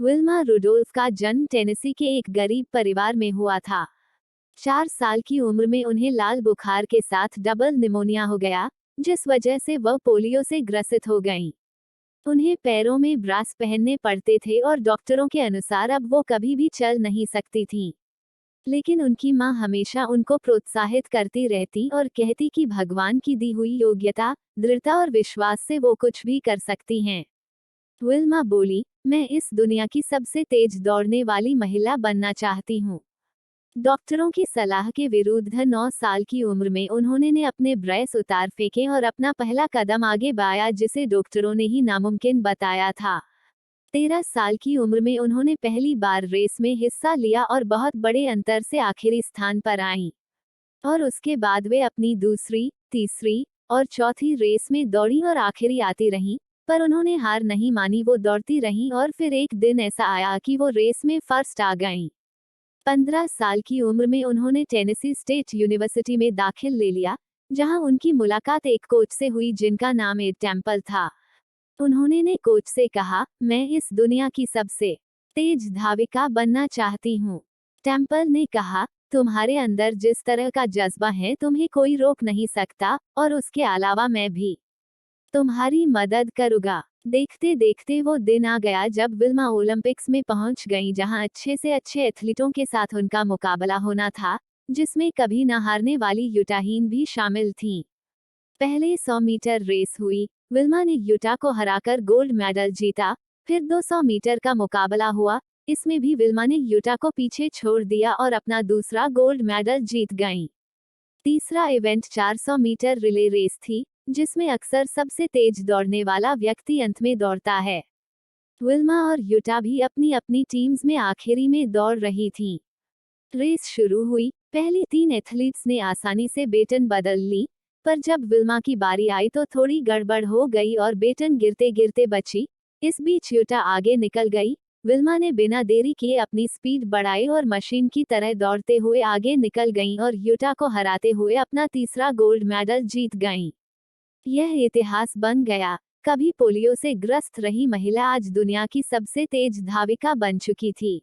Wilma Rudolph का जन्म Tennessee के एक गरीब परिवार में हुआ था। 4 साल की उम्र में उन्हें लाल बुखार के साथ डबल निमोनिया हो गया, जिस वजह से वह पोलियो से ग्रसित हो गईं। उन्हें पैरों में ब्रास पहनने पड़ते थे और डॉक्टरों के अनुसार अब वो कभी भी चल नहीं सकती थीं। लेकिन उनकी माँ हमेशा उनको प्रोत्साहित करती रहती और कहती कि भगवान की दी हुई योग्यता, दृढ़ता और विश्वास से वो कुछ भी कर सकती हैं। विल्मा बोली, मैं इस दुनिया की सबसे तेज दौड़ने वाली महिला बनना चाहती हूँ। डॉक्टरों की सलाह के विरुद्ध 9 साल की उम्र में उन्होंने ने अपने ब्रेस उतार फेंके और अपना पहला कदम आगे बढ़ाया, जिसे डॉक्टरों ने ही नामुमकिन बताया था। 13 साल की उम्र में उन्होंने पहली बार रेस में हिस्सा लिया और बहुत बड़े अंतर से आखिरी स्थान पर आईं। और उसके बाद वे अपनी दूसरी, तीसरी और चौथी रेस में दौड़ी और आखिरी आती रहीं, पर उन्होंने हार नहीं मानी। वो दौड़ती रहीं और फिर एक दिन ऐसा आया कि वो रेस में फर्स्ट आ गईं। 15 साल की उम्र में उन्होंने टेनेसी स्टेट यूनिवर्सिटी में दाखिल ले लिया, जहां उनकी मुलाकात एक कोच से हुई जिनका नाम एड टेम्पल था। उन्होंने ने कोच से कहा, मैं इस दुनिया की सबसे तेज धाविका बनना चाहती हूँ। टेम्पल ने कहा, तुम्हारे अंदर जिस तरह का जज्बा है तुम्हें कोई रोक नहीं सकता, और उसके अलावा मैं भी तुम्हारी मदद करूँगा। देखते देखते वो दिन आ गया जब विल्मा ओलंपिक्स में पहुंच गईं, जहां अच्छे से अच्छे एथलीटों के साथ उनका मुकाबला होना था, जिसमें कभी न हारने वाली यूटाहीन भी शामिल थीं। पहले 100 मीटर रेस हुई। विल्मा ने यूटा को हराकर गोल्ड मेडल जीता। फिर 200 मीटर का मुकाबला हुआ। इसमें भी विल्मा ने यूटा को पीछे छोड़ दिया और अपना दूसरा गोल्ड मेडल जीत गईं। तीसरा इवेंट 400 मीटर रिले रेस थी, जिसमें अक्सर सबसे तेज दौड़ने वाला व्यक्ति अंत में दौड़ता है। विल्मा और यूटा भी अपनी अपनी टीम्स में आखिरी में दौड़ रही थीं। रेस शुरू हुई। पहली 3 एथलीट्स ने आसानी से बेटन बदल ली, पर जब विल्मा की बारी आई तो थोड़ी गड़बड़ हो गई और बेटन गिरते गिरते बची। इस बीच यूटा आगे निकल गई। विल्मा ने बिना देरी किए अपनी स्पीड बढ़ाई और मशीन की तरह दौड़ते हुए आगे निकल गईं और यूटा को हराते हुए अपना तीसरा गोल्ड मेडल जीत गईं। यह इतिहास बन गया। कभी पोलियो से ग्रस्त रही महिला आज दुनिया की सबसे तेज धाविका बन चुकी थी।